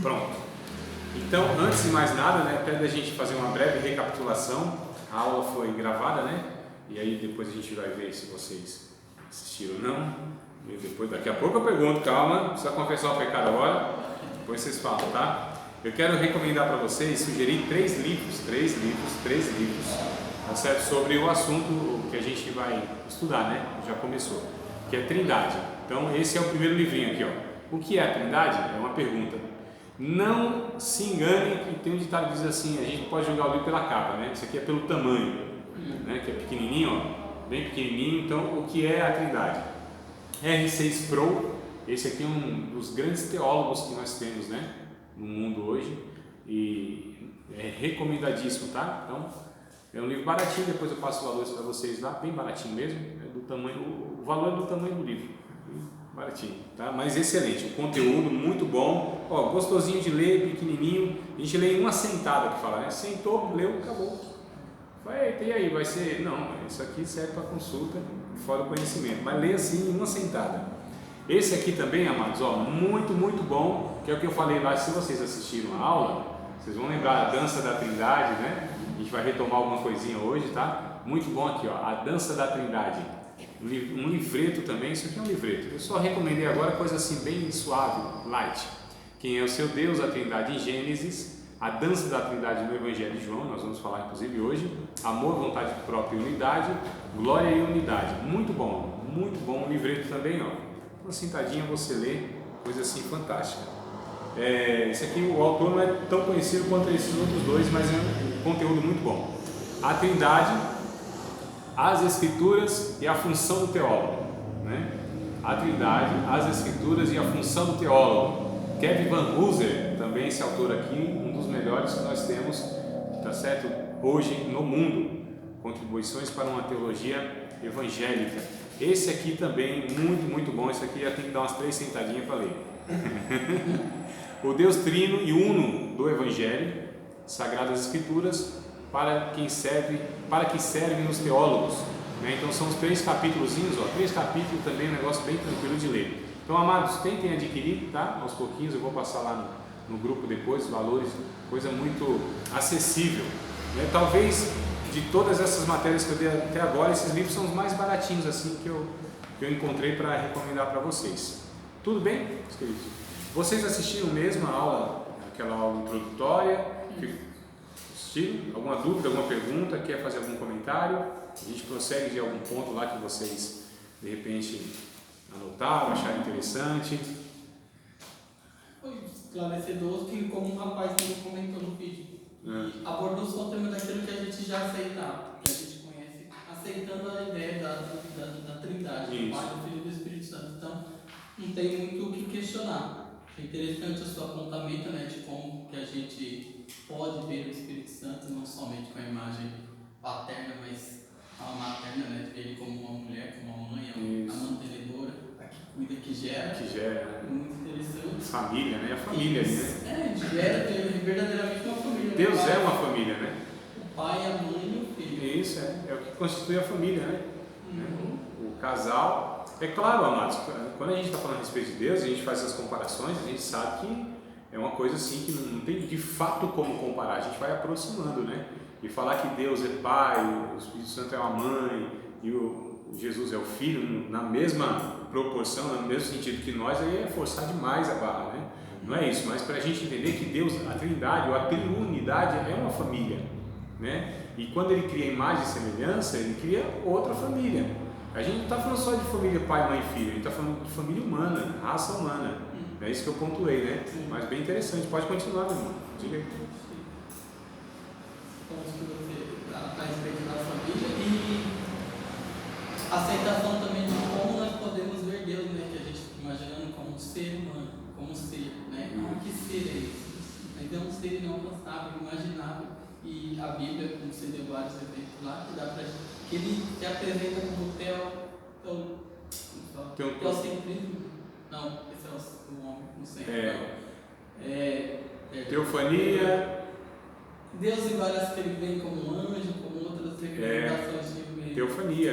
Pronto. Então, antes de mais nada, né, até da gente fazer uma breve recapitulação, a aula foi gravada, né? E aí depois a gente vai ver se vocês assistiram ou não. E depois, daqui a pouco eu pergunto, calma, precisa confessar o pecado agora, depois vocês falam, tá? Eu quero recomendar para vocês, sugerir três livros, tá certo? Sobre o assunto que a gente vai estudar, né? Já começou, que é Trindade. Então, esse é o primeiro livrinho aqui, ó. O que é a Trindade? É uma pergunta. Não se engane que tem um ditado que diz assim, a gente pode julgar o livro pela capa, né? Isso aqui é pelo tamanho, né? Que é pequenininho, ó, bem pequenininho. Então, o que é a Trindade? R6 Pro, esse aqui é um dos grandes teólogos que nós temos, né? No mundo hoje, e é recomendadíssimo, tá? Então, é um livro baratinho, depois eu passo os valores para vocês lá, bem baratinho mesmo, é do tamanho, o valor é do tamanho do livro, baratinho, tá? Mas excelente, o conteúdo muito bom, ó, gostosinho de ler, pequenininho, a gente lê em uma sentada que fala, né? Sentou, leu, acabou. E aí, vai ser, não, isso aqui serve para consulta, fora o conhecimento, mas lê assim em uma sentada. Esse aqui também, amados, ó, muito bom, que é o que eu falei lá, se vocês assistiram a aula, vocês vão lembrar a Dança da Trindade, né? A gente vai retomar alguma coisinha hoje, tá? Muito bom aqui, ó, a Dança da Trindade, um livreto também, isso aqui é um livreto, eu só recomendei agora coisa assim bem suave, light. Quem é o seu Deus, a Trindade em Gênesis, a Dança da Trindade no Evangelho de João, nós vamos falar inclusive hoje, Amor, Vontade Própria e Unidade, Glória e Unidade, muito bom, um livreto também, ó. Uma sentadinha você lê, coisa assim fantástica. Esse aqui, o autor não é tão conhecido quanto esses outros dois, mas é um conteúdo muito bom. A Trindade, as Escrituras e a função do teólogo, né? A Trindade, as Escrituras e a função do teólogo. Kevin Van Hooser, também esse autor aqui, um dos melhores que nós temos, tá certo? Hoje no mundo, contribuições para uma teologia evangélica. Esse aqui também, muito bom, esse aqui já tem que dar umas 3 sentadinhas para ler. O Deus Trino e Uno do Evangelho, Sagradas Escrituras, para que servem os teólogos, né? Então são os 3 capítulozinhos, ó, 3 capítulos também, um negócio bem tranquilo de ler. Então, amados, tentem adquirir, tá? Aos pouquinhos, eu vou passar lá no grupo depois, os valores, coisa muito acessível, né? Talvez de todas essas matérias que eu dei até agora, esses livros são os mais baratinhos assim que eu encontrei para recomendar para vocês. Tudo bem, queridos? Vocês assistiram mesmo a aula, aquela aula introdutória? Assistiram? Alguma dúvida, alguma pergunta? Quer fazer algum comentário? A gente prossegue de algum ponto lá que vocês de repente anotaram, acharam interessante? Foi esclarecedor que, como um rapaz que comentou no vídeo, abordou só o tema daquilo que a gente já aceitava, que a gente conhece, aceitando a ideia da Trindade, do Pai, do Filho e do Espírito Santo. Então, não tem muito o que questionar. É interessante o seu apontamento, né, de como que a gente pode ver o Espírito Santo, não somente com a imagem paterna, mas a materna, né, de ver ele como uma mulher, como uma mãe, a mantenedora, a que cuida, que gera. Muito interessante. Família, né? A família ali, né? Gera verdadeiramente uma família. Deus é uma família, né? O pai, a mãe e o filho. Isso, é o que constitui a família, né? O casal. É claro, amados, quando a gente está falando a respeito de Deus, a gente faz essas comparações, a gente sabe que é uma coisa assim que não tem de fato como comparar, a gente vai aproximando, né? E falar que Deus é pai, o Espírito Santo é uma mãe e o Jesus é o filho, na mesma proporção, no mesmo sentido que nós, aí é forçar demais a barra, né? Não é isso, mas para a gente entender que Deus, a Trindade ou a triunidade é uma família, né? E quando Ele cria imagem e semelhança, Ele cria outra família. A gente não está falando só de família pai, mãe e filho, a gente está falando de família humana, raça humana. É isso que eu pontuei, né? Mas bem interessante, pode continuar, meu irmão. Diga aí. Como que você a respeito da família e a aceitação também de como nós podemos ver Deus, né? Que a gente fica imaginando como um ser humano, como um ser, né? Que ser é esse? Mas é um ser inalcançável, imaginável. E a Bíblia, como você deu vários exemplos lá, que ele se apresenta como teocentrismo. Não, esse é o homem, não sei. Teofania. Deus em várias que ele vem como anjo, como outras representações de Teofania,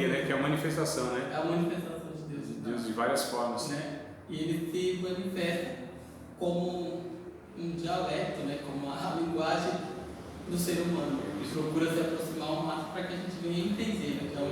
né? Que é a manifestação, né? É a manifestação de Deus. Deus de várias formas. Né? E ele se manifesta como um dialeto, né, como a linguagem do ser humano. Ele procura se aproximar ao máximo para que a gente venha entender. Então,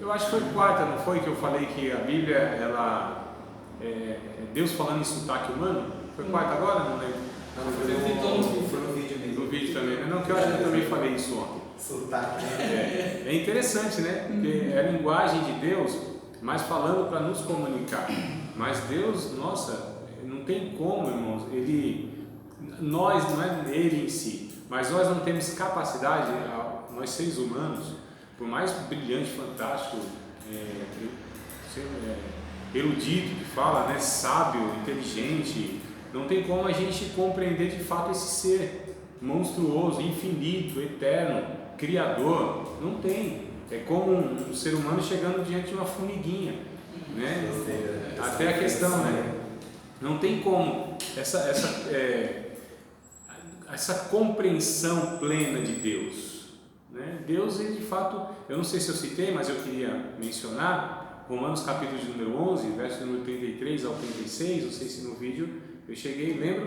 eu acho que foi quarta, não foi, que eu falei que a Bíblia, ela é Deus falando em sotaque humano? Foi quarta agora? Não lembro. Foi no vídeo mesmo. No vídeo também. Não, que eu acho que eu também falei isso ontem. Sotaque. É interessante, né? Porque é a linguagem de Deus, mas falando para nos comunicar. Mas Deus, nossa, não tem como, irmãos. Nós, não é Ele em si, mas nós não temos capacidade, nós seres humanos, por mais brilhante, fantástico, erudito que fala, né? Sábio, inteligente, não tem como a gente compreender de fato esse ser monstruoso, infinito, eterno, criador. Não tem. É como um ser humano chegando diante de uma formiguinha, né? Até a questão, né? Não tem como essa compreensão plena de Deus, né? Deus, ele de fato, eu não sei se eu citei, mas eu queria mencionar Romanos capítulo de número 11, verso número 33 ao 36, não sei se no vídeo eu cheguei, lembra?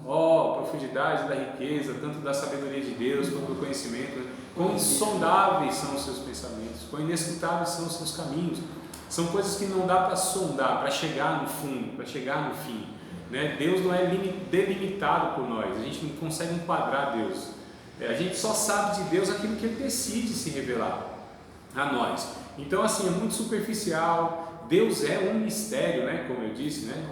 Profundidade da riqueza, tanto da sabedoria de Deus quanto do conhecimento, né? Quão insondáveis são os seus pensamentos, quão inescrutáveis são os seus caminhos. São coisas que não dá para sondar, para chegar no fundo, para chegar no fim, né? Deus não é delimitado por nós, a gente não consegue enquadrar Deus. A gente só sabe de Deus aquilo que Ele decide se revelar a nós. Então, assim, é muito superficial. Deus é um mistério, né? Como eu disse, né?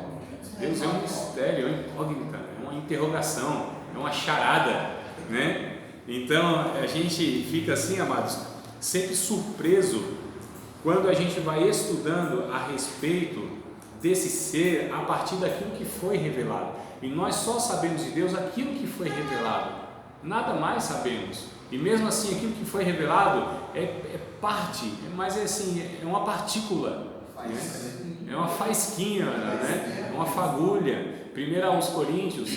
Deus é um mistério, é uma incógnita, é uma interrogação, é uma charada, né? Então, a gente fica assim, amados, sempre surpreso quando a gente vai estudando a respeito desse ser a partir daquilo que foi revelado. E nós só sabemos de Deus aquilo que foi revelado, nada mais sabemos. E mesmo assim, aquilo que foi revelado é parte, mas é assim, é uma partícula, né? É uma faísquinha, né? É uma fagulha. 1 aos Coríntios,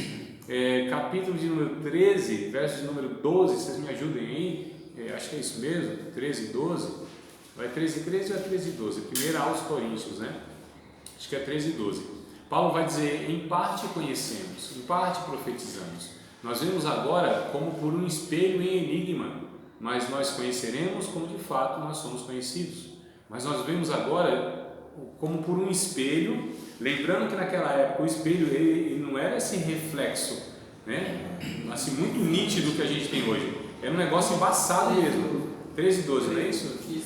capítulo de número 13, verso de número 12, vocês me ajudem aí, acho que é isso mesmo, 13 e 12, vai 13 e 13 ou é 13 e 12? 1 aos Coríntios, né? Acho que é 13 e 12. Paulo vai dizer: em parte conhecemos, em parte profetizamos. Nós vemos agora como por um espelho em enigma, mas nós conheceremos como de fato nós somos conhecidos. Mas nós vemos agora como por um espelho, lembrando que naquela época o espelho ele não era esse reflexo, né? Assim, muito nítido que a gente tem hoje. Era um negócio embaçado mesmo. 13 e 12, não é isso?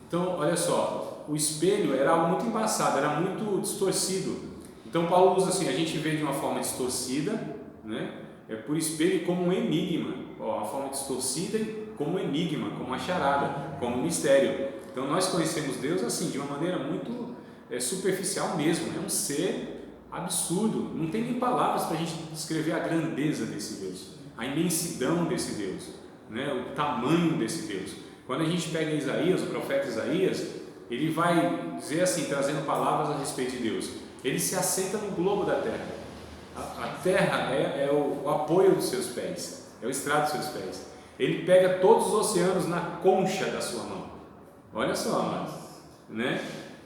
Então, olha só, o espelho era algo muito embaçado, era muito distorcido. Então Paulo usa assim, a gente vê de uma forma distorcida, né? É por espelho como um enigma, uma forma distorcida como um enigma, como uma charada, como um mistério. Então nós conhecemos Deus assim, de uma maneira muito superficial mesmo, é um ser absurdo, não tem nem palavras para a gente descrever a grandeza desse Deus, a imensidão desse Deus, né? O tamanho desse Deus. Quando a gente pega Isaías, o profeta Isaías, ele vai dizer assim, trazendo palavras a respeito de Deus, ele se assenta no globo da terra. A terra é o apoio dos seus pés, é o estrado dos seus pés. Ele pega todos os oceanos na concha da sua mão. Olha só, amados, né?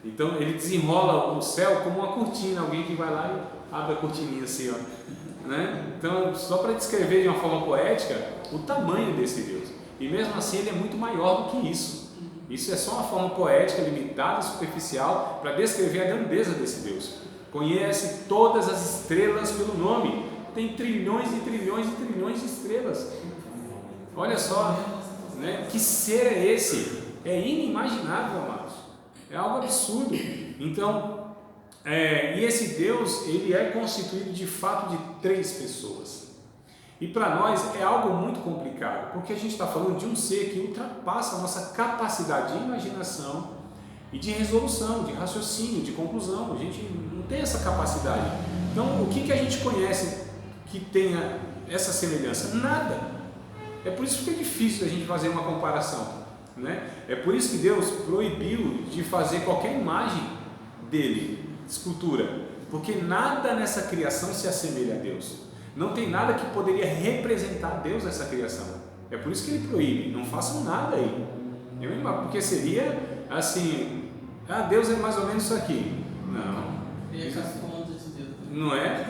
Então ele desenrola o céu como uma cortina, alguém que vai lá e abre a cortininha assim, ó, né? Então, só para descrever de uma forma poética o tamanho desse Deus. E mesmo assim ele é muito maior do que isso. Isso é só uma forma poética, limitada, superficial, para descrever a grandeza desse Deus. Conhece todas as estrelas pelo nome, tem trilhões e trilhões e trilhões de estrelas. Olha só, né? Que ser é esse? É inimaginável, amados, é algo absurdo. Então, e esse Deus, ele é constituído de fato de 3 pessoas. E para nós é algo muito complicado, porque a gente está falando de um ser que ultrapassa a nossa capacidade de imaginação e de resolução, de raciocínio, de conclusão. A gente não tem essa capacidade. Então, o que a gente conhece que tenha essa semelhança? Nada. É por isso que é difícil a gente fazer uma comparação, né? É por isso que Deus proibiu de fazer qualquer imagem dele, escultura, porque nada nessa criação se assemelha a Deus. Não tem nada que poderia representar Deus nessa criação. É por isso que ele proíbe, não façam nada aí. Porque seria assim, Deus é mais ou menos isso aqui. Não. E as contas de Deus. Não é?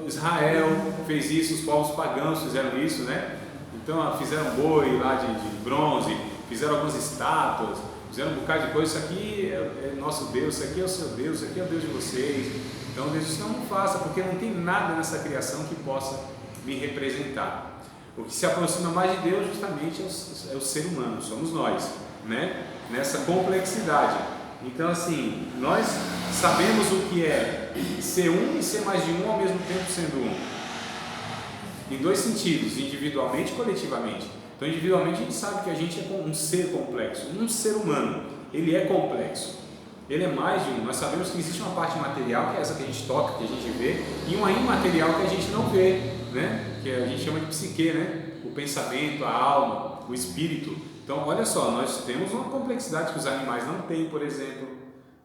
Israel fez isso, os povos pagãos fizeram isso, né? Então fizeram boi lá de bronze, fizeram algumas estátuas, fizeram um bocado de coisa. Isso aqui é nosso Deus, isso aqui é o seu Deus, isso aqui é o Deus de vocês. Então Deus disse: não faça, porque não tem nada nessa criação que possa me representar. O que se aproxima mais de Deus justamente é o ser humano, somos nós, né? Nessa complexidade. Então assim, nós sabemos o que é ser um e ser mais de um ao mesmo tempo sendo um. Em dois sentidos, individualmente e coletivamente. Então individualmente a gente sabe que a gente é um ser complexo, um ser humano, ele é complexo. Ele é mais de um. Nós sabemos que existe uma parte material, que é essa que a gente toca, que a gente vê, e uma imaterial que a gente não vê, né? Que a gente chama de psique, né? O pensamento, a alma, o espírito. Então, olha só, nós temos uma complexidade que os animais não têm, por exemplo,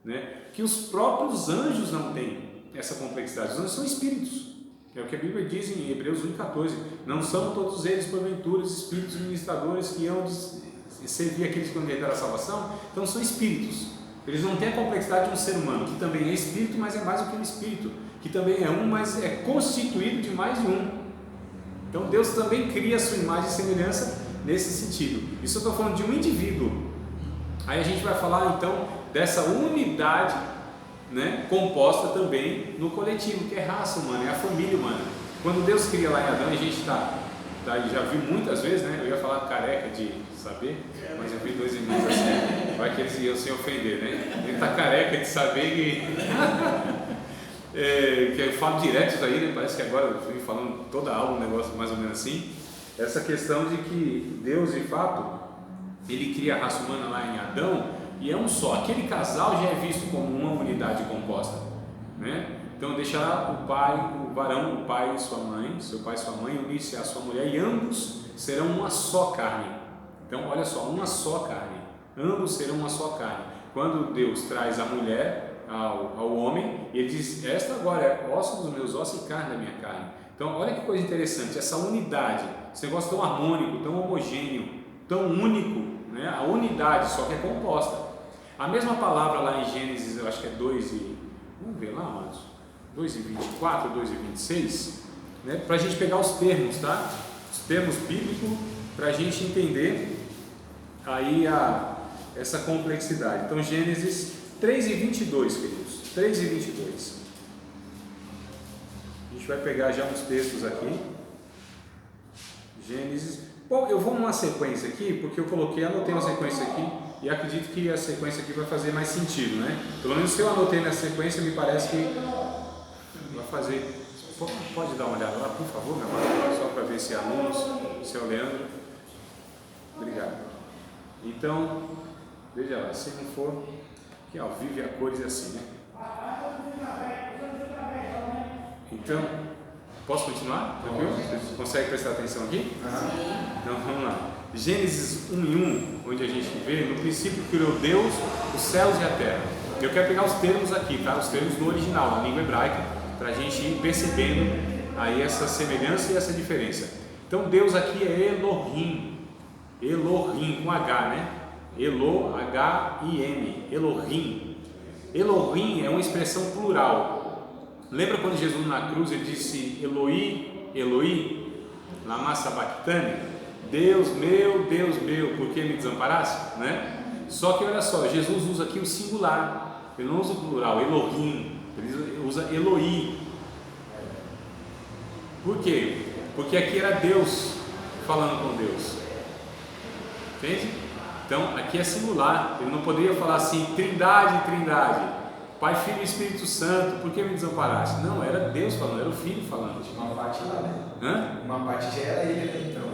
né? Que os próprios anjos não têm essa complexidade. Os anjos são espíritos. É o que a Bíblia diz em Hebreus 1,14. Não são todos eles, porventura, espíritos ministradores que hão de servir aqueles que vão herdar a salvação? Então, são espíritos. Eles não têm a complexidade de um ser humano, que também é espírito, mas é mais do que um espírito, que também é um, mas é constituído de mais de um. Então Deus também cria a sua imagem e semelhança nesse sentido. Isso eu estou falando de um indivíduo. Aí a gente vai falar então dessa unidade, né, composta também no coletivo, que é a raça humana, é a família humana. Quando Deus cria lá em Adão, a gente já viu muitas vezes, né? Eu ia falar careca de saber, mas eu vi dois irmãos assim, vai que eles iam se ofender, né? Ele está careca de saber que eu falo direto isso aí, né? Parece que agora eu fui falando toda a aula, um negócio mais ou menos assim. Essa questão de que Deus, de fato, ele cria a raça humana lá em Adão e é um só. Aquele casal já é visto como uma unidade composta, né? Então deixará o varão, o pai e sua mãe, seu pai e sua mãe, unir-se à sua mulher, e ambos serão uma só carne. Então olha só, uma só carne, ambos serão uma só carne. Quando Deus traz a mulher ao homem, ele diz: esta agora é osso dos meus ossos e carne da minha carne. Então olha que coisa interessante, essa unidade, esse negócio tão harmônico, tão homogêneo, tão único, né? A unidade, só que é composta. A mesma palavra lá em Gênesis, eu acho que é 2 e... vamos ver lá, amados, 2:24, 2:26, né? Para a gente pegar os termos, tá? Os termos bíblicos, para a gente entender aí essa complexidade. Então Gênesis 3:22, queridos, 3:22. A gente vai pegar já uns textos aqui. Gênesis. Bom, eu vou numa sequência aqui, porque eu anotei uma sequência aqui, e acredito que a sequência aqui vai fazer mais sentido, né? Pelo menos se eu anotei na sequência, me parece que vai fazer. Pode dar uma olhada lá, por favor, meu amado, só para ver se é alunos, se é o Leandro. Obrigado. Então, veja lá, se não for, que ao vivo e a cores é assim, né? Então, posso continuar? Tranquilo? Você consegue prestar atenção aqui? Então vamos lá. Gênesis 1:1, onde a gente vê: no princípio criou Deus os céus e a terra. Eu quero pegar os termos aqui, tá? Os termos no original, na língua hebraica, para a gente ir percebendo aí essa semelhança e essa diferença. Então Deus aqui é Elohim, Elohim com H, né? H-I-M, Elohim. Elohim é uma expressão plural. Lembra quando Jesus na cruz ele disse: Eloi, Eloi, lama sabachthani? Deus meu, por que me desamparaste? Né? Só que olha só, Jesus usa aqui o singular, ele não usa o plural, Elohim, ele usa Eloi. Por quê? Porque aqui era Deus falando com Deus, entende? Então aqui é singular, ele não poderia falar assim: Trindade, Trindade, Pai, Filho e Espírito Santo, por que me desamparaste? Não, era Deus falando, era o Filho falando. Uma parte lá, né? Hã? Uma parte já era ele, né? Então.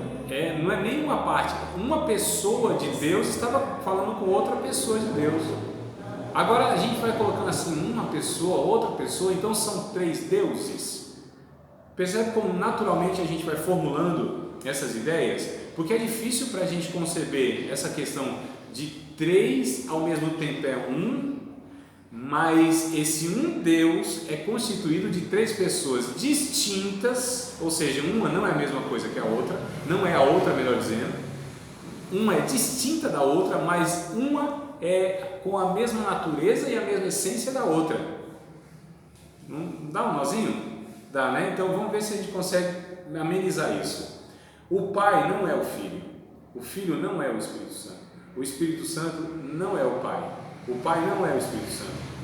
Não é nem uma parte, uma pessoa de Deus estava falando com outra pessoa de Deus. Agora a gente vai colocando assim, uma pessoa, outra pessoa, então são 3 deuses. Percebe como naturalmente a gente vai formulando essas ideias? Porque é difícil para a gente conceber essa questão de 3 ao mesmo tempo é um, mas esse um Deus é constituído de 3 pessoas distintas, ou seja, uma não é a mesma coisa que a outra, não é a outra, melhor dizendo, uma é distinta da outra, mas uma é com a mesma natureza e a mesma essência da outra. Não dá um nozinho? Dá, né? Então vamos ver se a gente consegue amenizar isso. O Pai não é o Filho não é o Espírito Santo não é o Pai não é o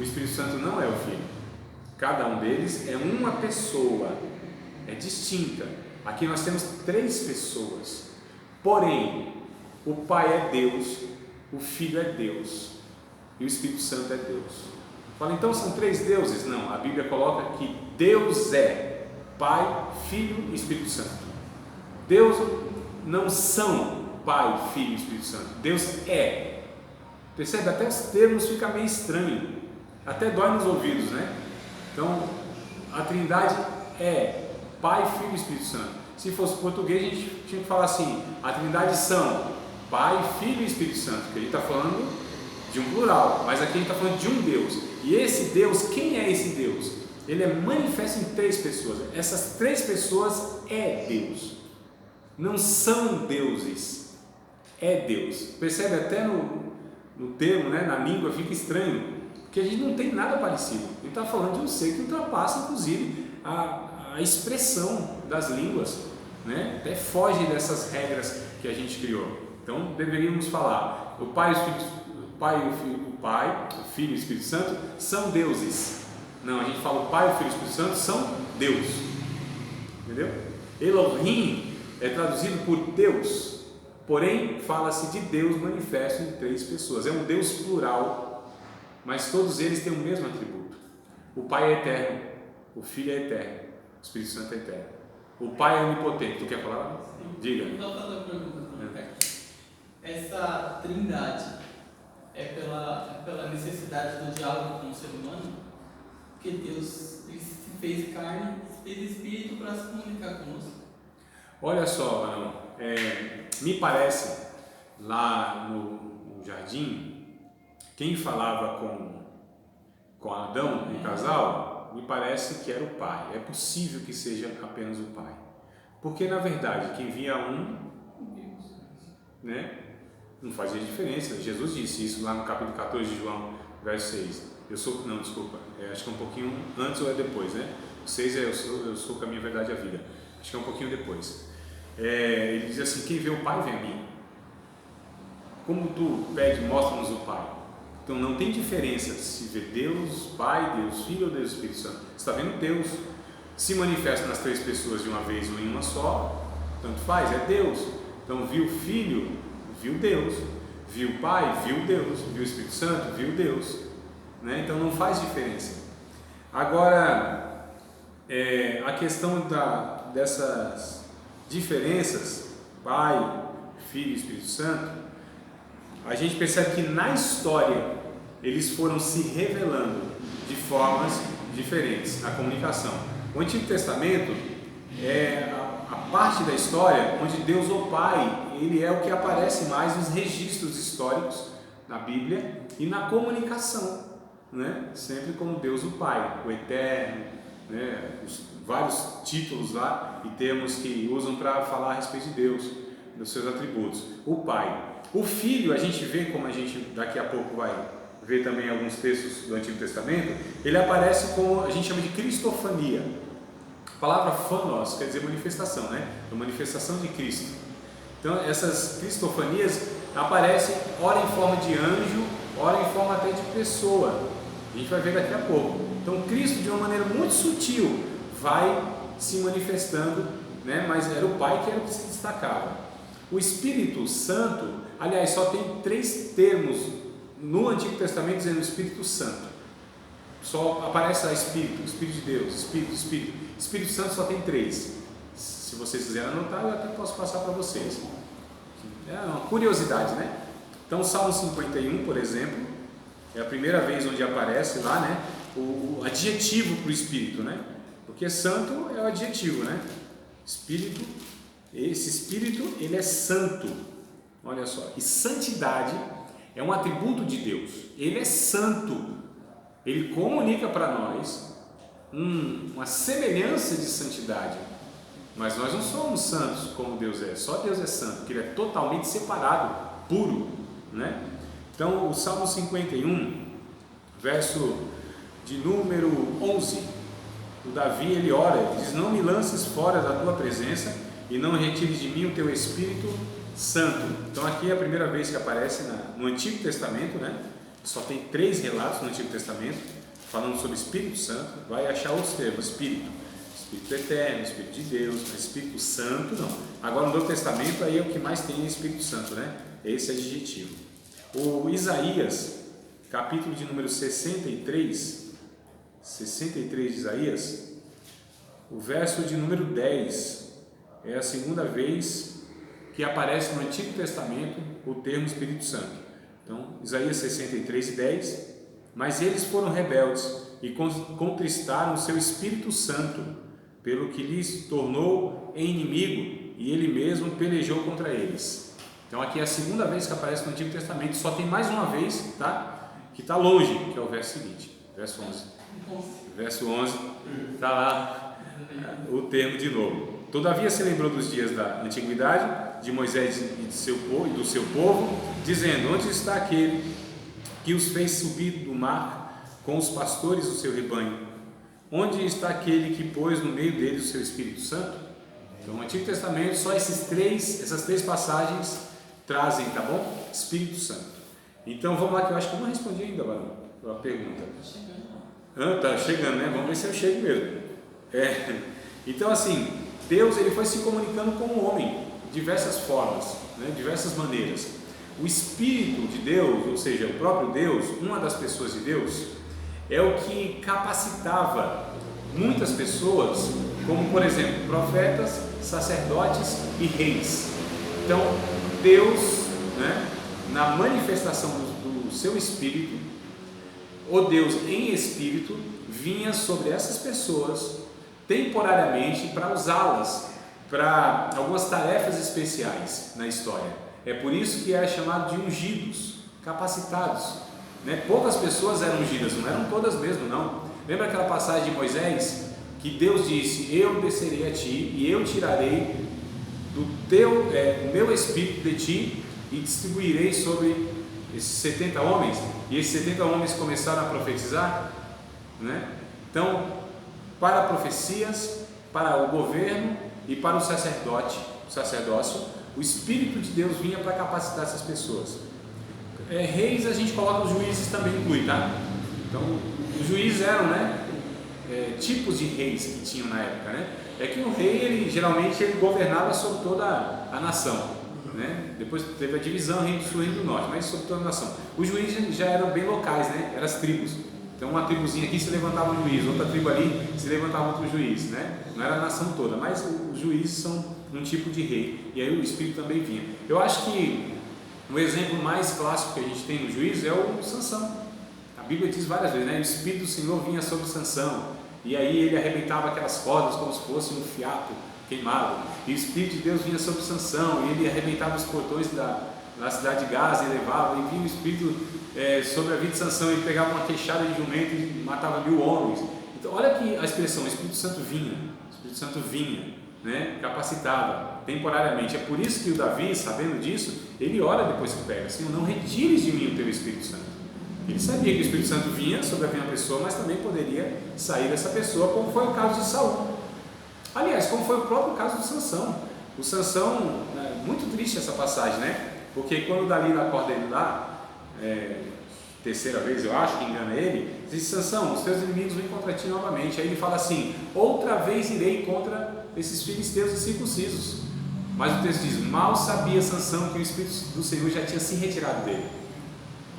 Espírito Santo não é o Filho. Cada um deles é uma pessoa, é distinta. Aqui nós temos 3 pessoas, porém o Pai é Deus, o Filho é Deus e o Espírito Santo é Deus. Fala, então são 3 deuses? Não, a Bíblia coloca que Deus é Pai, Filho e Espírito Santo. Deus não são Pai, Filho e Espírito Santo. Deus é. Percebe? Até os termos ficam meio estranhos. Até dói nos ouvidos, né? Então, a Trindade é Pai, Filho e Espírito Santo. Se fosse português, a gente tinha que falar assim: a Trindade são Pai, Filho e Espírito Santo. Porque a gente está falando de um plural, mas aqui a gente está falando de um Deus. E esse Deus, quem é esse Deus? Ele é manifesto em 3 pessoas. Essas 3 pessoas é Deus. Não são deuses, é Deus. Percebe? Até no termo, né, na língua fica estranho, porque a gente não tem nada parecido. Ele está falando de um ser que ultrapassa inclusive a expressão das línguas, né? Até foge dessas regras que a gente criou. Então deveríamos falar: o Pai, o Filho e o Espírito Santo são deuses. Não, a gente fala: o Pai, o Filho e o Espírito Santo são Deus. Entendeu? Elohim é traduzido por Deus, porém fala-se de Deus manifesto em 3 pessoas. É um Deus plural, mas todos eles têm o mesmo atributo. O Pai é eterno, o Filho é eterno, o Espírito Santo é eterno. O Pai é onipotente. Tu quer falar? Sim. Diga. Então, fazer uma pergunta. Essa trindade é pela necessidade do diálogo com o ser humano? Porque Deus ele se fez carne, se fez espírito para se comunicar conosco. Olha só, Arão, me parece, lá no jardim, quem falava com Adão, um casal, me parece que era o pai. É possível que seja apenas o pai, porque na verdade quem via né, não fazia diferença. Jesus disse isso lá no capítulo 14 de João, verso 6. Acho que é um pouquinho antes ou é depois, né? 6 é eu sou o caminho, a verdade e a vida. Acho que é um pouquinho depois. Ele diz assim: quem vê o Pai vê a mim. Como tu pede, mostra-nos o Pai. Então não tem diferença se vê Deus Pai, Deus Filho ou Deus Espírito Santo. Você está vendo Deus. Se manifesta nas 3 pessoas de uma vez ou em uma só, tanto faz, é Deus. Então viu o Filho, viu Deus. Viu o Pai, viu Deus. Viu o Espírito Santo, viu Deus, né? Então não faz diferença. Agora, a questão dessas diferenças, Pai, Filho e Espírito Santo, a gente percebe que na história eles foram se revelando de formas diferentes na comunicação. O Antigo Testamento é a parte da história onde Deus, o Pai, ele é o que aparece mais nos registros históricos na Bíblia e na comunicação, né? Sempre como Deus, o Pai, o Eterno, né? Vários títulos lá e termos que usam para falar a respeito de Deus, dos seus atributos. O Pai. O Filho, a gente vê, como a gente daqui a pouco vai ver também alguns textos do Antigo Testamento, ele aparece como a gente chama de cristofania. A palavra phanos quer dizer manifestação, né? A manifestação de Cristo. Então essas cristofanias aparecem ora em forma de anjo, ora em forma até de pessoa. A gente vai ver daqui a pouco. Então Cristo, de uma maneira muito sutil, vai se manifestando, né? Mas era o Pai que era o que se destacava. O Espírito Santo, aliás, só tem 3 termos no Antigo Testamento dizendo Espírito Santo. Só aparece lá Espírito, Espírito de Deus, Espírito, Espírito. Espírito Santo só tem 3. Se vocês quiserem anotar, eu até posso passar para vocês. É uma curiosidade, né? Então, Salmo 51, por exemplo, é a primeira vez onde aparece lá, né, o adjetivo para o Espírito, né? Porque santo é o adjetivo, né? Espírito, esse Espírito, ele é santo. Olha só, e santidade é um atributo de Deus. Ele é santo. Ele comunica para nós uma semelhança de santidade. Mas nós não somos santos como Deus é. Só Deus é santo, porque Ele é totalmente separado, puro, né? Então, o Salmo 51, verso de número 11, o Davi, ele ora, ele diz: não me lances fora da tua presença e não retires de mim o teu Espírito Santo. Então aqui é a primeira vez que aparece no Antigo Testamento, né? Só tem 3 relatos no Antigo Testamento falando sobre Espírito Santo. Vai achar outros termos: Espírito eterno, Espírito de Deus, mas Espírito Santo não. Agora no Novo Testamento aí é o que mais tem Espírito Santo, né? Esse adjetivo. O Isaías, capítulo de número 63 de Isaías, o verso de número 10, é a segunda vez que aparece no Antigo Testamento o termo Espírito Santo. Então, Isaías 63, 10: mas eles foram rebeldes e contristaram o seu Espírito Santo, pelo que lhes tornou em inimigo, e ele mesmo pelejou contra eles. Então aqui é a segunda vez que aparece no Antigo Testamento, só tem mais uma vez, tá? Que está longe, que é o verso seguinte, verso 11. Verso 11, está lá o termo de novo. Todavia se lembrou dos dias da antiguidade, de Moisés e do seu povo, dizendo: onde está aquele que os fez subir do mar com os pastores do seu rebanho? Onde está aquele que pôs no meio deles o seu Espírito Santo? Então, no Antigo Testamento, só essas três passagens trazem, tá bom? Espírito Santo. Então, vamos lá, que eu acho que eu não respondi ainda, Barão, a pergunta. Tá chegando, né? Vamos ver se eu chego mesmo. Então, assim, Deus, ele foi se comunicando com o homem de diversas formas, né? Diversas maneiras. O Espírito de Deus, ou seja, o próprio Deus, uma das pessoas de Deus, é o que capacitava muitas pessoas, como por exemplo, profetas, sacerdotes e reis. Então, Deus, né, na manifestação do seu Espírito, o Deus em Espírito, vinha sobre essas pessoas temporariamente para usá-las para algumas tarefas especiais na história. É por isso que é chamado de ungidos, capacitados, né? Poucas pessoas eram ungidas, não eram todas mesmo, não. Lembra aquela passagem de Moisés, que Deus disse: eu descerei a ti e eu tirarei do meu Espírito de ti e distribuirei sobre esses 70 homens, e esses 70 homens começaram a profetizar, né? Então, para profecias, para o governo e para o sacerdócio, o Espírito de Deus vinha para capacitar essas pessoas. Reis a gente coloca, os juízes também inclui, tá? Então, os juízes eram, né, tipos de reis que tinham na época, né? É que o rei, geralmente, ele governava sobre toda a nação, né? Depois teve a divisão, Reino do Sul e Reino do Norte, mas sobre toda a nação. Os juízes já eram bem locais, né? Eram as tribos. Então, uma tribuzinha aqui se levantava um juiz, outra tribo ali se levantava outro juiz, né? Não era a nação toda, mas os juízes são um tipo de rei, e aí o Espírito também vinha. Eu acho que o exemplo mais clássico que a gente tem no juízo é o Sansão. A Bíblia diz várias vezes, né? O Espírito do Senhor vinha sobre Sansão, e aí ele arrebentava aquelas cordas como se fosse um fiapo queimado, e o Espírito de Deus vinha sobre Sansão, e ele arrebentava os portões da cidade de Gaza e levava, e vinha o Espírito sobre a vida de Sansão, ele pegava uma queixada de jumento e matava 1000 homens. Então olha aqui a expressão: o Espírito Santo vinha, né? Capacitava temporariamente. É por isso que o Davi, sabendo disso, ele ora depois que pega: Senhor, não retires de mim o teu Espírito Santo. Ele sabia que o Espírito Santo vinha sobre a minha pessoa, mas também poderia sair dessa pessoa, como foi o caso de Saul. Aliás, como foi o próprio caso de Sansão. O Sansão, muito triste essa passagem, né? Porque quando Dalila acorda ele lá, terceira vez eu acho que engana ele, diz: Sansão, os teus inimigos vêm contra ti novamente. Aí ele fala assim: outra vez irei contra esses filisteus incircuncisos. Mas o texto diz: mal sabia Sansão que o Espírito do Senhor já tinha se retirado dele.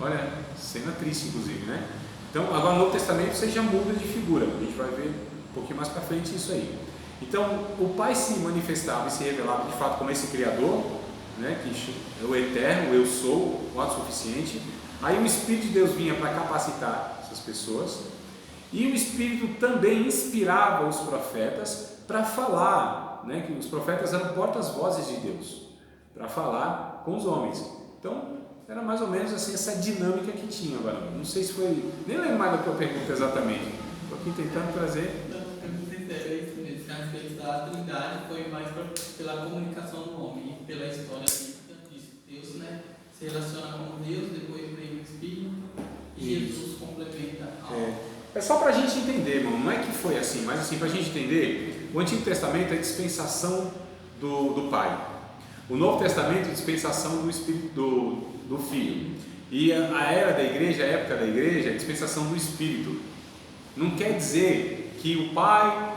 Olha, cena triste inclusive, né? Então agora no Novo Testamento você já muda de figura, a gente vai ver um pouquinho mais para frente isso aí. Então o Pai se manifestava e se revelava de fato como esse Criador, né? Que é o eterno, o eu sou, o autossuficiente. Aí o Espírito de Deus vinha para capacitar essas pessoas, e o Espírito também inspirava os profetas para falar, né? Que os profetas eram portas-vozes de Deus, para falar com os homens. Então era mais ou menos assim essa dinâmica que tinha. Agora não sei se foi, nem lembro mais da tua pergunta exatamente, estou aqui tentando trazer. Esse aspecto da Trindade foi mais pela comunicação do homem e pela história disso. Deus, né, se relaciona com Deus, depois vem o Espírito e Jesus complementa algo. É só para a gente entender, irmão, não é que foi assim, mas assim, para a gente entender, o Antigo Testamento é a dispensação do Pai. O Novo Testamento é a dispensação do Espírito, do Filho. E a era da igreja, a época da igreja, é a dispensação do Espírito. Não quer dizer que o Pai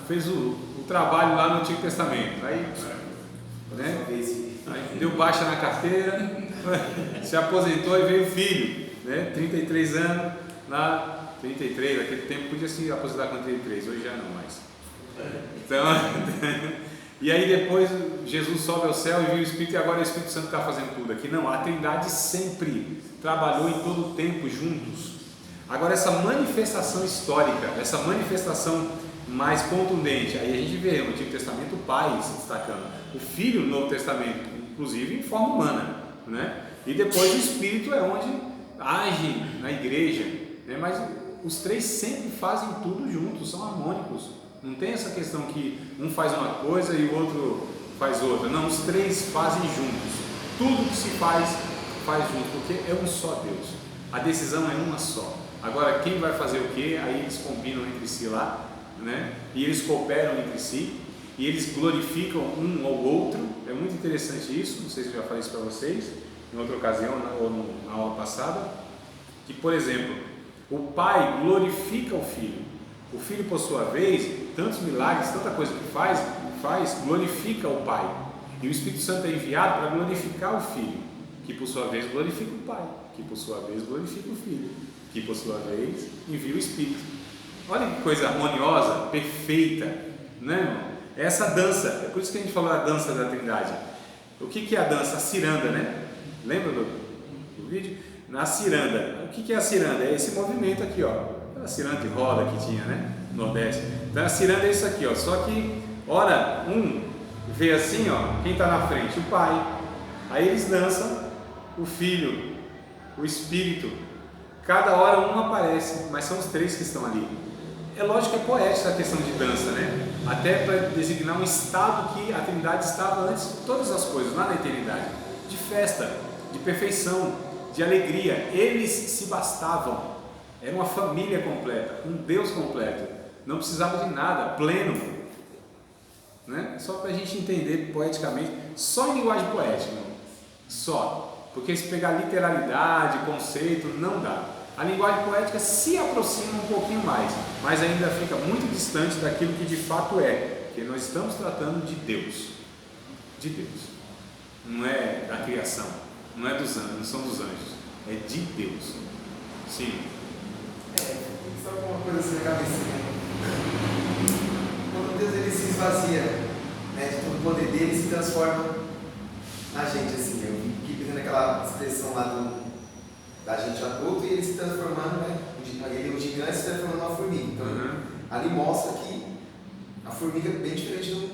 fez o trabalho lá no Antigo Testamento, aí deu baixa na carteira, se aposentou e veio o filho, né? 33 anos, 33, naquele tempo podia se aposentar com 33, hoje já não mais. Então, e aí depois Jesus sobe ao céu e viu o Espírito, e agora o Espírito Santo está fazendo tudo aqui. Não, a Trindade sempre trabalhou em todo o tempo juntos. Agora essa manifestação histórica, essa manifestação mais contundente, aí a gente vê no Antigo Testamento o Pai se destacando, o Filho no Novo Testamento, inclusive em forma humana, né? E depois o Espírito é onde age na igreja, né? Mas os três sempre fazem tudo juntos, são harmônicos, não tem essa questão que um faz uma coisa e o outro faz outra, não, os três fazem juntos, tudo que se faz junto, porque é um só Deus, a decisão é uma só. Agora quem vai fazer o que, aí eles combinam entre si lá, né? E eles cooperam entre si e eles glorificam um ao outro. É muito interessante isso, não sei se eu já falei isso para vocês em outra ocasião ou na aula passada, que por exemplo, o Pai glorifica o Filho, o Filho por sua vez, tantos milagres, tanta coisa que faz, glorifica o Pai, e o Espírito Santo é enviado para glorificar o Filho, que por sua vez glorifica o Pai, que por sua vez glorifica o Filho, que por sua vez envia o Espírito. Olha que coisa harmoniosa, perfeita, né, irmão? É essa dança, é por isso que a gente falou a dança da Trindade. O que é a dança? A ciranda, né? Lembra do vídeo? Na ciranda. O que é a ciranda? É esse movimento aqui, ó. A ciranda de roda que tinha, né? No Nordeste. Então a ciranda é isso aqui, ó. Só que, ora, vê assim, ó, quem está na frente? O Pai. Aí eles dançam, o Filho, o Espírito. Cada hora um aparece, mas são os três que estão ali. É lógico que é poética a questão de dança, né? Até para designar um estado que a Trindade estava antes de todas as coisas, lá na eternidade. De festa, de perfeição, de alegria. Eles se bastavam. Era uma família completa, um Deus completo. Não precisava de nada, pleno. Né? Só para a gente entender poeticamente, só em linguagem poética, não? Só. Porque se pegar literalidade, conceito, não dá. A linguagem poética se aproxima um pouquinho mais, mas ainda fica muito distante daquilo que de fato é, porque nós estamos tratando de Deus, não é da criação, não é dos anjos, não são dos anjos, é de Deus. Sim. Só uma coisa assim na cabecinha. Quando Deus ele se esvazia, né, de todo o poder dele, se transforma na gente, assim. Eu fiquei pensando naquela expressão lá da gente adulto e ele se transformando, né? O gigante se transformando numa formiga. Então, ali mostra que a formiga é bem diferente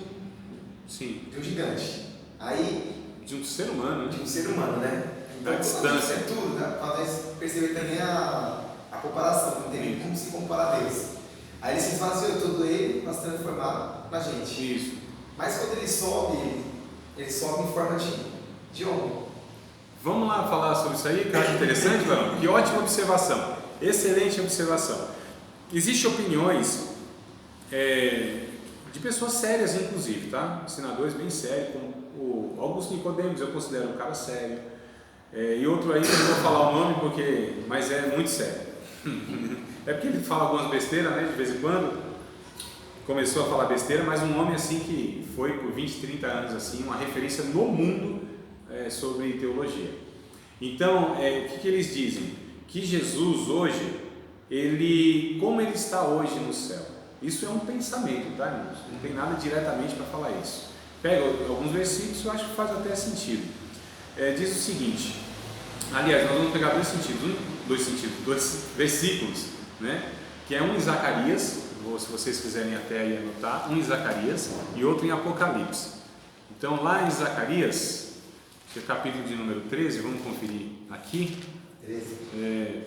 de um gigante. Aí, de um ser humano, né? De um ser humano, né? Então, da distância. É tudo, né? Para nós perceber também a comparação, não tem como se comparar a Deus. Aí ele se esvaziou todo ele para se transformar na gente. Isso. Mas quando ele sobe em forma de homem. Vamos lá falar sobre isso aí, que eu acho interessante, Barão? Que ótima observação, excelente observação. Existem opiniões de pessoas sérias, inclusive, tá? Senadores bem sérios, como o Augusto Nicodemos, eu considero um cara sério. E outro aí, eu não vou falar o nome, mas é muito sério. É porque ele fala algumas besteiras, né, de vez em quando. Começou a falar besteira, mas um homem assim que foi por 20, 30 anos assim, uma referência no mundo sobre teologia. Então, o que eles dizem? Que Jesus hoje, como ele está hoje no céu. Isso é um pensamento, tá, irmãos? Não tem nada diretamente para falar isso. Pega alguns versículos, eu acho que faz até sentido. Diz o seguinte, aliás, nós vamos pegar dois versículos, né? Que é um em Zacarias, ou se vocês quiserem até aí anotar, um em Zacarias e outro em Apocalipse. Então, lá em Zacarias, que é capítulo de número 13, vamos conferir aqui.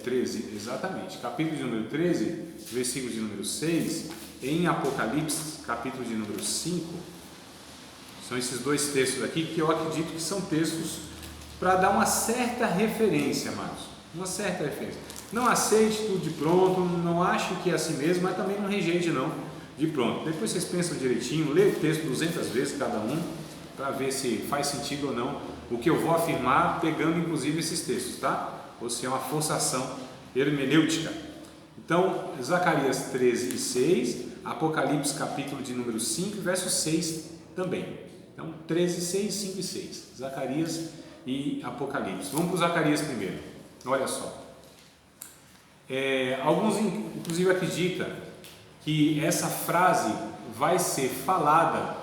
13, exatamente. Capítulo de número 13, versículo de número 6, em Apocalipse, capítulo de número 5, são esses dois textos aqui que eu acredito que são textos para dar uma certa referência, amados. Uma certa referência. Não aceite tudo de pronto, não ache que é assim mesmo, mas também não rejeite não de pronto. Depois vocês pensam direitinho, lê o texto 200 vezes cada um, para ver se faz sentido ou não o que eu vou afirmar, pegando inclusive esses textos, tá? Ou se é uma forçação hermenêutica. Então, Zacarias 13 e 6, Apocalipse capítulo de número 5, verso 6 também. Então, 13, 6, 5 e 6, Zacarias e Apocalipse. Vamos para o Zacarias primeiro, olha só. Alguns inclusive acreditam que essa frase vai ser falada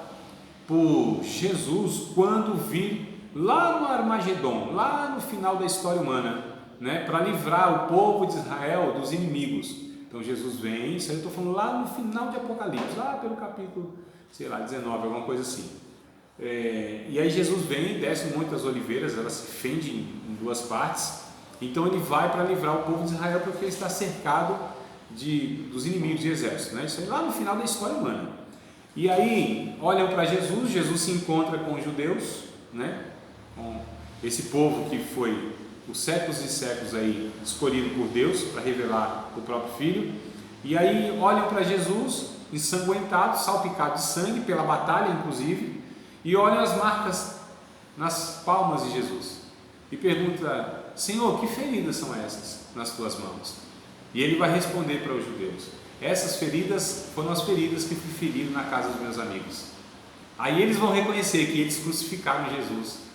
por Jesus quando vir lá no Armagedon, lá no final da história humana, né, para livrar o povo de Israel dos inimigos. Então Jesus vem, isso aí eu estou falando lá no final de Apocalipse, lá pelo capítulo, sei lá, 19, alguma coisa assim. E aí Jesus vem, desce o Monte das Oliveiras, ela se fende em duas partes. Então ele vai para livrar o povo de Israel porque ele está cercado dos inimigos de exército, né? Isso aí lá no final da história humana. E aí olham para Jesus, Jesus se encontra com os judeus, né? Com esse povo que foi os séculos e séculos aí escolhido por Deus para revelar o próprio Filho. E aí olham para Jesus ensanguentado, salpicado de sangue pela batalha inclusive, e olham as marcas nas palmas de Jesus e pergunta: Senhor, que feridas são essas nas tuas mãos? E ele vai responder para os judeus: essas feridas foram as feridas que fui ferido na casa dos meus amigos. Aí eles vão reconhecer que eles crucificaram Jesus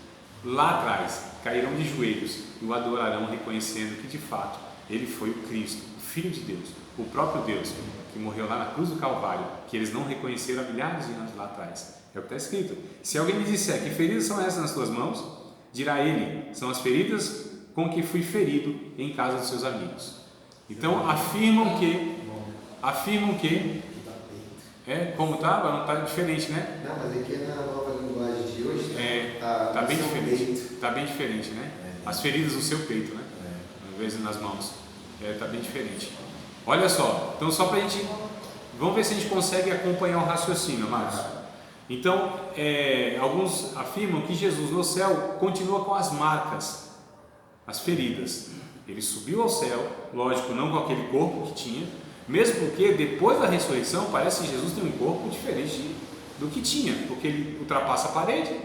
lá atrás, cairão de joelhos e o adorarão, reconhecendo que de fato ele foi o Cristo, o Filho de Deus, o próprio Deus, que morreu lá na cruz do Calvário, que eles não reconheceram há milhares de anos lá atrás. É o que está escrito. Se alguém me disser: que feridas são essas nas tuas mãos? Dirá ele: são as feridas com que fui ferido em casa dos seus amigos. Então afirmam que como tá? Não tá diferente, né? Não, mas aqui na nova linguagem de hoje tá bem diferente. Peito. Tá bem diferente, né? As feridas no seu peito, né? Ao invés de nas mãos. Tá bem diferente. Olha só, então só pra gente, vamos ver se a gente consegue acompanhar o raciocínio, amados. Então, alguns afirmam que Jesus no céu continua com as marcas, as feridas. Ele subiu ao céu, lógico, não com aquele corpo que tinha, mesmo porque depois da ressurreição parece que Jesus tem um corpo diferente do que tinha, porque ele ultrapassa a parede,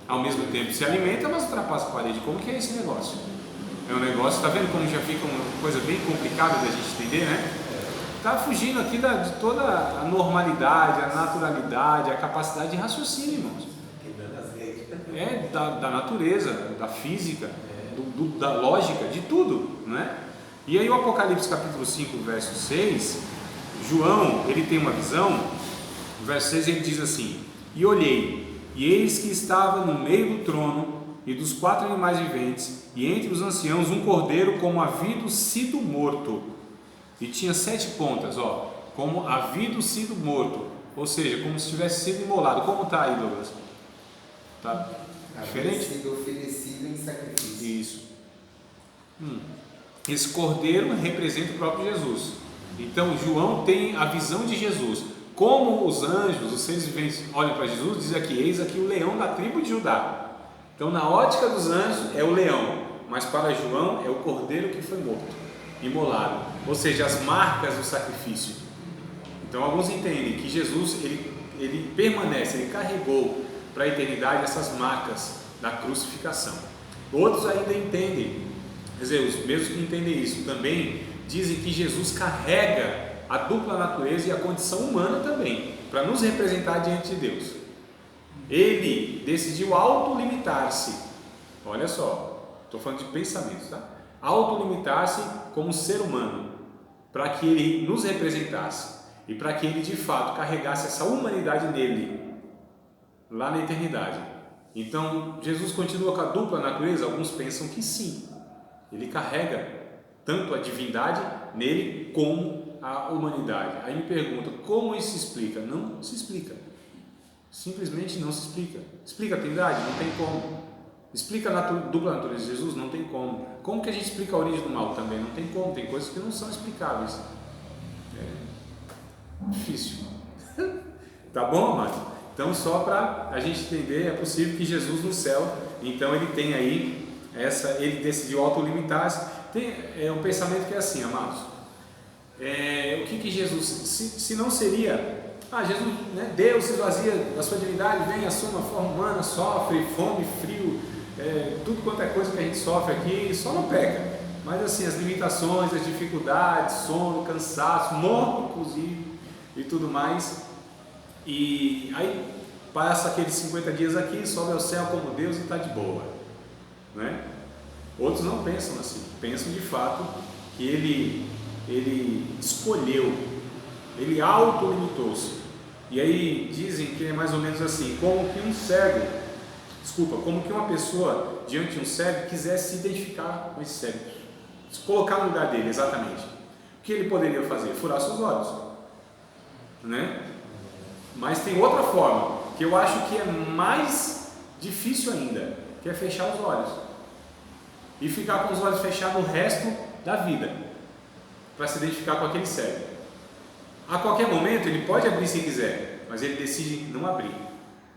ao mesmo tempo se alimenta, mas ultrapassa a parede. Como que é esse negócio? É um negócio, tá vendo como já fica uma coisa bem complicada da gente entender, né? Está fugindo aqui de toda a normalidade, a naturalidade, a capacidade de raciocínio, irmãos. Da natureza, da física, da lógica, de tudo, né? E aí o Apocalipse capítulo 5, verso 6, João, ele tem uma visão, no verso 6 ele diz assim: e olhei, e eis que estava no meio do trono e dos 4 animais viventes, e entre os anciãos um cordeiro como havido sido morto, e tinha 7 pontas, como havido sido morto, ou seja, como se tivesse sido imolado. Como está aí, Douglas? Está diferente? Sido oferecido em sacrifício. Isso. Esse cordeiro representa o próprio Jesus. Então João tem a visão de Jesus. Como os anjos, os seres viventes olham para Jesus, diz aqui: eis aqui o leão da tribo de Judá. Então na ótica dos anjos é o leão, mas para João é o cordeiro que foi morto, imolado, ou seja, as marcas do sacrifício. Então alguns entendem que Jesus ele permanece, ele carregou para a eternidade essas marcas da crucificação. Outros ainda entendem, quer dizer, os mesmos que entendem isso também dizem que Jesus carrega a dupla natureza e a condição humana também, para nos representar diante de Deus. Ele decidiu autolimitar-se, olha só, estou falando de pensamentos, tá? Autolimitar-se como ser humano, para que ele nos representasse e para que ele de fato carregasse essa humanidade nele, lá na eternidade. Então Jesus continua com a dupla natureza? Alguns pensam que sim, ele carrega tanto a divindade nele como a humanidade. Aí me pergunta, como isso se explica? Não se explica, simplesmente não se explica. Explica a trindade? Não tem como. Explica a dupla natureza de Jesus? Não tem como. Como que a gente explica a origem do mal? Também não tem como. Tem coisas que não são explicáveis. Difícil. Tá bom, amado? Então, só para a gente entender, é possível que Jesus no céu, então ele tem aí ele decidiu autolimitar-se, Tem um pensamento que é assim, amados. O que Jesus, se não seria, Jesus, né, Deus se esvazia da sua divindade, vem, assume a forma humana, sofre fome, frio, tudo quanto é coisa que a gente sofre aqui, só não peca. Mas assim, as limitações, as dificuldades, sono, cansaço, morto inclusive e tudo mais. E aí passa aqueles 50 dias aqui, sobe ao céu como Deus e está de boa, né? Outros não pensam assim, pensam de fato que ele escolheu, ele autolimitou-se. E aí dizem que é mais ou menos assim, como que como que uma pessoa diante de um cego quisesse se identificar com esse cego, se colocar no lugar dele exatamente. O que ele poderia fazer? Furar seus olhos, né? Mas tem outra forma, que eu acho que é mais difícil ainda, que é fechar os olhos e ficar com os olhos fechados o resto da vida, para se identificar com aquele cego. A qualquer momento ele pode abrir se quiser, mas ele decide não abrir.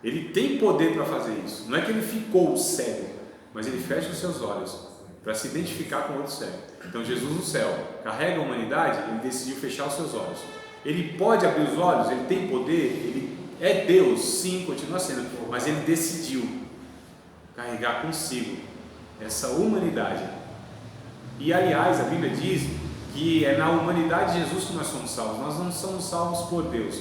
Ele tem poder para fazer isso. Não é que ele ficou cego, mas ele fecha os seus olhos para se identificar com outro cego. Então Jesus no céu carrega a humanidade, ele decidiu fechar os seus olhos. Ele pode abrir os olhos, ele tem poder, ele é Deus, sim, continua sendo, mas ele decidiu carregar consigo essa humanidade. E aliás, a Bíblia diz que é na humanidade de Jesus que nós somos salvos. Nós não somos salvos por Deus,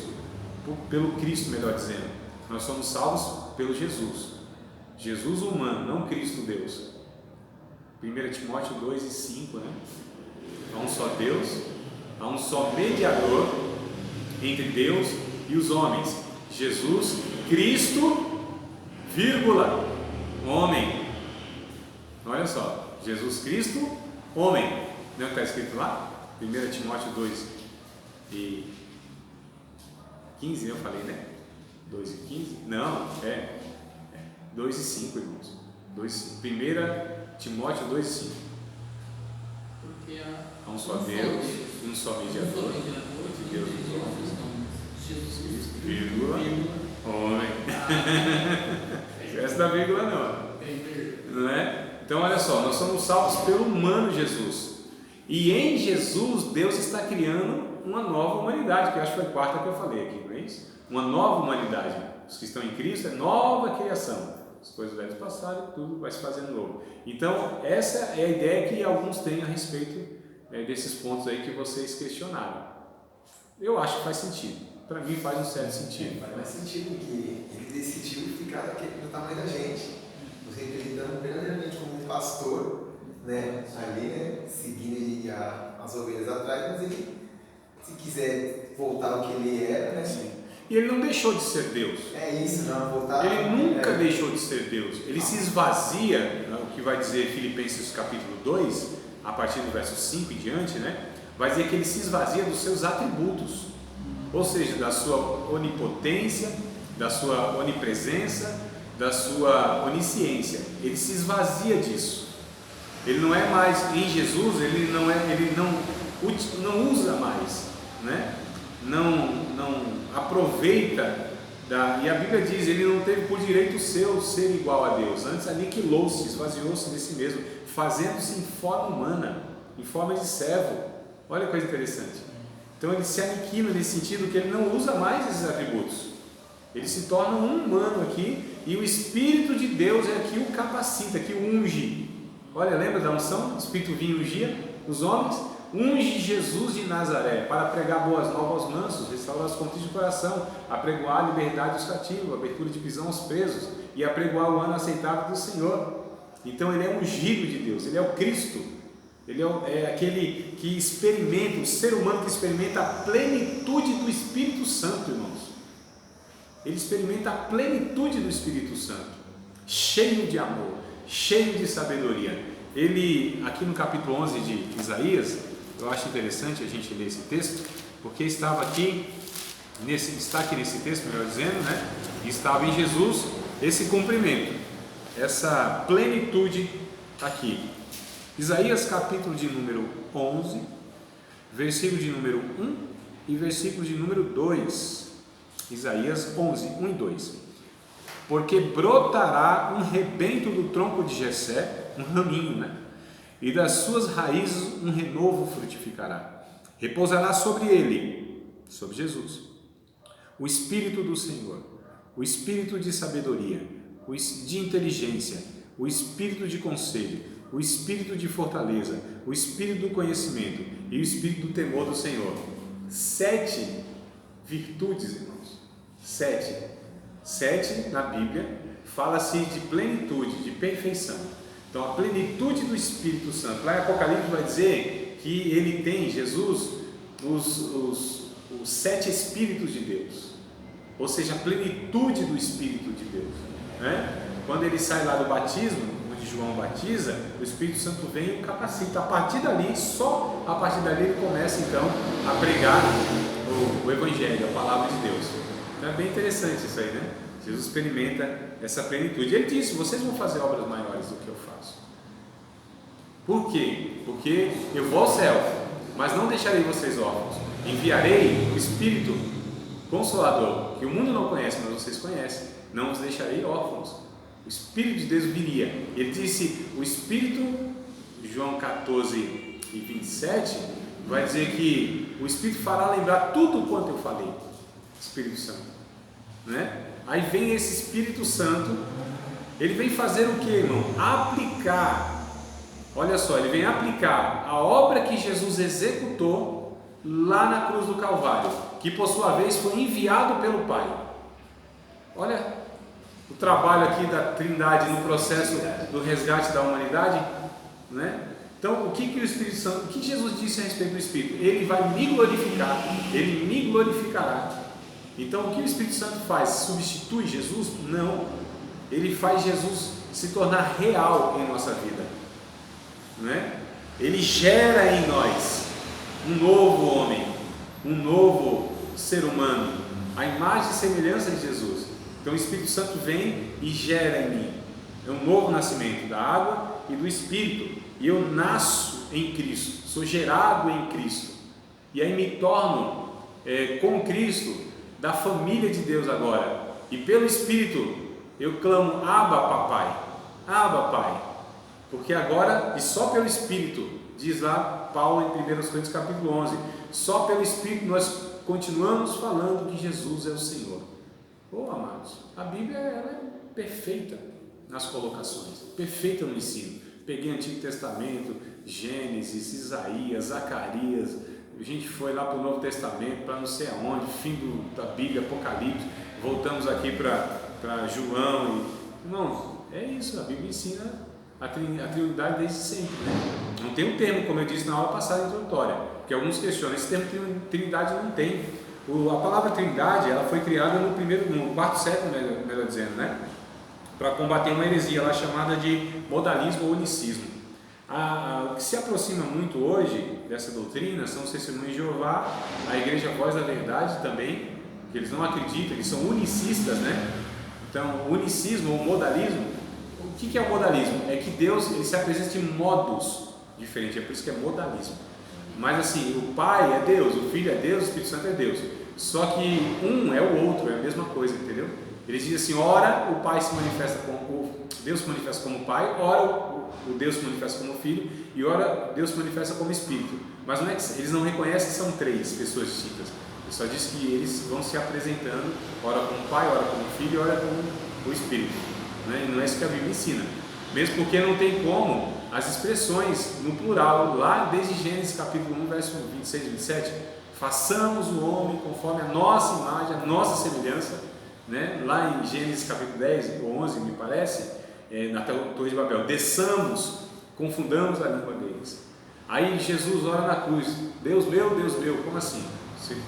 pelo Cristo, melhor dizendo. Nós somos salvos pelo Jesus. Jesus humano, não Cristo Deus. 1 Timóteo 2 e 5, né? Há um só Deus, há um só mediador entre Deus e os homens, Jesus Cristo, vírgula, homem. Olha só, Jesus Cristo, homem. Não está escrito lá? 1 Timóteo 2 e 15, eu falei, né? 2 e 15? Não, 2 e 5, irmãos. 1 Timóteo 2 e 5. Porque há um só Deus, um só mediador, Deus dos homens, Jesus Cristo, vírgula, homem. Esquece da vírgula não é? Então olha só, nós somos salvos pelo humano Jesus. E em Jesus, Deus está criando uma nova humanidade, que eu acho que foi a quarta que eu falei aqui, não é isso? Uma nova humanidade. Os que estão em Cristo é nova criação. As coisas velhas passaram, tudo vai se fazendo novo. Então, essa é a ideia que alguns têm a respeito desses pontos aí que vocês questionaram. Eu acho que faz sentido. Para mim faz um certo sentido. Faz sentido que ele decidiu ficar do tamanho da gente, nos representando verdadeiramente como um pastor, né? Ali, né? Seguindo as ovelhas atrás, mas ele, se quiser voltar ao que ele era, né? Sim. E ele não deixou de ser Deus. É isso, não, voltar. Ele nunca deixou de ser Deus. Ele se esvazia, o que vai dizer Filipenses capítulo 2, a partir do verso 5 e diante, né? Vai dizer que ele se esvazia dos seus atributos, ou seja, da sua onipotência, da sua onipresença, da sua onisciência. Ele se esvazia disso. Ele não é mais em Jesus, ele não usa mais, né? Não aproveita e a Bíblia diz, ele não teve por direito seu ser igual a Deus, antes aniquilou-se, esvaziou-se de si mesmo, fazendo-se em forma humana, em forma de servo. Olha que coisa interessante. Então ele se aniquila nesse sentido que ele não usa mais esses atributos, ele se torna um humano aqui, e o Espírito de Deus é aqui o capacita, que o unge. Olha, lembra da unção? O Espírito vinha e ungia os homens. Unge Jesus de Nazaré para pregar boas novas aos mansos, restaurar os contritos de coração, apregoar a liberdade dos cativos, a abertura de prisão aos presos e apregoar o ano aceitável do Senhor. Então ele é ungido de Deus, ele é o Cristo, ele é aquele que experimenta, o ser humano que experimenta a plenitude do Espírito Santo, irmãos. Ele experimenta a plenitude do Espírito Santo, cheio de amor, cheio de sabedoria. Ele, aqui no capítulo 11 de Isaías, eu acho interessante a gente ler esse texto, porque estava aqui, está aqui nesse texto, melhor dizendo, né? Estava em Jesus esse cumprimento, essa plenitude aqui. Isaías capítulo de número 11, versículo de número 1 e versículo de número 2. Isaías 11, 1 e 2. Porque brotará um rebento do tronco de Jessé, um raminho, né? e das suas raízes um renovo frutificará. Repousará sobre ele, sobre Jesus, o Espírito do Senhor, o Espírito de sabedoria, de inteligência, o Espírito de conselho, o Espírito de fortaleza, o Espírito do conhecimento e o Espírito do temor do Senhor. 7 virtudes, irmãos. 7 na Bíblia fala-se de plenitude, de perfeição. Então a plenitude do Espírito Santo, lá em Apocalipse vai dizer que ele tem, Jesus, os 7 Espíritos de Deus, ou seja, a plenitude do Espírito de Deus, né? Quando ele sai lá do batismo, onde João batiza, o Espírito Santo vem e o capacita. A partir dali, só a partir dali ele começa então a pregar o Evangelho, a palavra de Deus. Então é bem interessante isso aí, né? Jesus experimenta essa plenitude. Ele disse: vocês vão fazer obras maiores do que eu faço. Por quê? Porque eu vou ao céu, mas não deixarei vocês órfãos. Enviarei o Espírito Consolador, que o mundo não conhece, mas vocês conhecem. Não os deixarei órfãos. O Espírito de Deus viria. Ele disse: o Espírito, João 14 e 27, vai dizer que o Espírito fará lembrar tudo quanto eu falei. Espírito Santo, né? Aí vem esse Espírito Santo, ele vem fazer o que, irmão? Aplicar. Olha só, ele vem aplicar a obra que Jesus executou lá na cruz do Calvário, que por sua vez foi enviado pelo Pai. Olha o trabalho aqui da Trindade no processo do resgate da humanidade, né? Então, o que o Espírito Santo, o que Jesus disse a respeito do Espírito? Ele vai me glorificar, ele me glorificará. Então, o que o Espírito Santo faz? Substitui Jesus? Não. Ele faz Jesus se tornar real em nossa vida, né? Ele gera em nós um novo homem, um novo ser humano, a imagem e semelhança de Jesus. Então o Espírito Santo vem e gera em mim. É um novo nascimento da água e do Espírito. E eu nasço em Cristo, sou gerado em Cristo. E aí me torno com Cristo da família de Deus agora. E pelo Espírito eu clamo: Abba, papai, Abba, pai. Porque agora, e só pelo Espírito, diz lá Paulo em 1 Coríntios capítulo 11, só pelo Espírito nós continuamos falando que Jesus é o Senhor. Oh, amados, a Bíblia ela é perfeita nas colocações, perfeita no ensino. Peguei o Antigo Testamento, Gênesis, Isaías, Zacarias, a gente foi lá para o Novo Testamento, para não sei aonde, fim da Bíblia, Apocalipse, voltamos aqui para João. Irmãos, é isso, a Bíblia ensina a Trindade desde sempre, né? Não tem um termo, como eu disse na aula passada introdutória, porque alguns questionam, esse termo Trindade não tem. A palavra Trindade, ela foi criada no quarto século, melhor dizendo, né? Para combater uma heresia lá chamada de modalismo ou unicismo. O que se aproxima muito hoje dessa doutrina são os Testemunhos de Jeová, a Igreja Voz da Verdade também, que eles não acreditam, eles são unicistas, né? Então, o unicismo ou modalismo, o que é o modalismo? É que Deus ele se apresenta em modos diferentes, é por isso que é modalismo. Mas assim, o Pai é Deus, o Filho é Deus, o Espírito Santo é Deus. Só que um é o outro, é a mesma coisa, entendeu? Eles dizem assim: ora o Pai se manifesta como Deus se manifesta como Pai, ora o Deus se manifesta como Filho e ora Deus se manifesta como Espírito. Mas não é que eles não reconhecem que são 3 pessoas distintas. Ele só diz que eles vão se apresentando, ora como Pai, ora como Filho e ora como o Espírito, né? E não é isso que a Bíblia ensina. Mesmo porque não tem como as expressões no plural, lá desde Gênesis capítulo 1, verso 26 e 27, façamos o homem conforme a nossa imagem, a nossa semelhança, né? Lá em Gênesis capítulo 10 ou 11, me parece, na Torre de Babel, desçamos, confundamos a língua deles. Aí Jesus ora na cruz: Deus meu, como assim?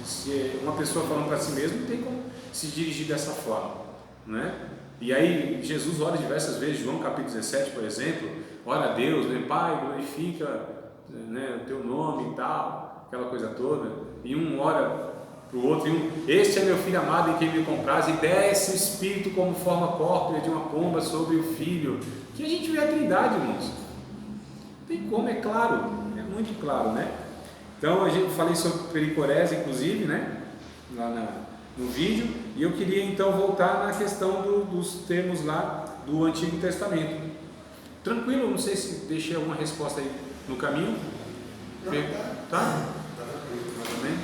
Se uma pessoa falando para si mesmo, não tem como se dirigir dessa forma, né? E aí Jesus ora diversas vezes, João capítulo 17, por exemplo, ora a Deus, né? Pai, glorifica, né, o teu nome e tal, aquela coisa toda, e um ora para o outro, este é meu filho amado em quem me compraz, e desce o Espírito como forma pórpura de uma pomba sobre o Filho, que a gente vê a Trindade, irmãos, não tem como, é claro, é muito claro, né? Então a gente falei sobre pericorese, inclusive, né, lá no vídeo, e eu queria então voltar na questão dos termos lá do Antigo Testamento. Tranquilo, não sei se deixei alguma resposta aí no caminho. Não, Tá? tranquilo.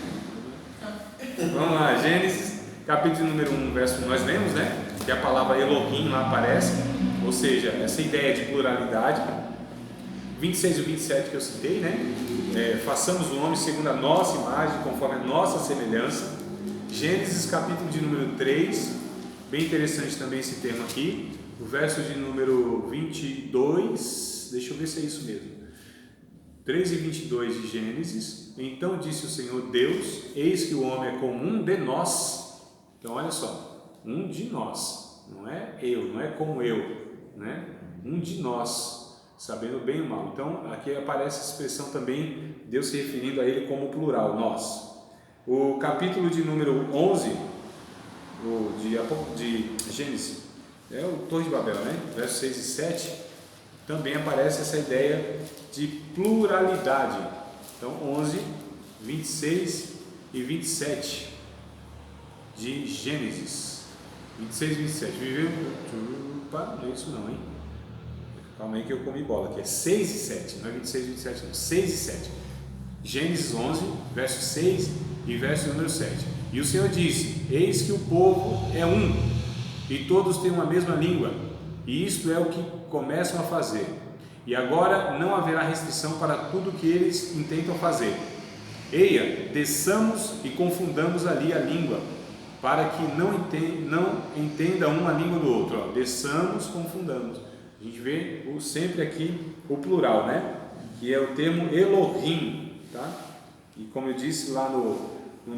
Vamos lá, Gênesis, capítulo número 1, verso 1, nós lemos, né? Que a palavra Elohim lá aparece, ou seja, essa ideia de pluralidade. 26 e 27 que eu citei, né? Façamos o homem segundo a nossa imagem, conforme a nossa semelhança. Gênesis, capítulo de número 3, bem interessante também esse termo aqui. O verso de número 22, deixa eu ver se é isso mesmo. 3 e 22 de Gênesis. Então disse o Senhor Deus: eis que o homem é como um de nós. Então olha só, um de nós, não é eu, não é como eu, né? Um de nós, sabendo bem e mal. Então aqui aparece a expressão também, Deus se referindo a ele como plural, nós. O capítulo de número 11 de Gênesis é o Torre de Babel, né? Versos 6 e 7, também aparece essa ideia de pluralidade. Então 11, 26 e 27 de Gênesis. 26 e 27. Viveu? Não é isso não, hein? Calma aí que eu comi bola aqui. É 6 e 7, não é 26 e 27 não. 6 e 7. Gênesis 11, verso 6 e verso número 7. E o Senhor disse: eis que o povo é um, e todos têm uma mesma língua, e isto é o que começam a fazer. E agora não haverá restrição para tudo que eles intentam fazer. Eia, desçamos e confundamos ali a língua, para que não entenda um a língua do outro. Ó, desçamos, confundamos. A gente vê sempre aqui o plural, né? Que é o termo Elohim, tá? E como eu disse lá no Novo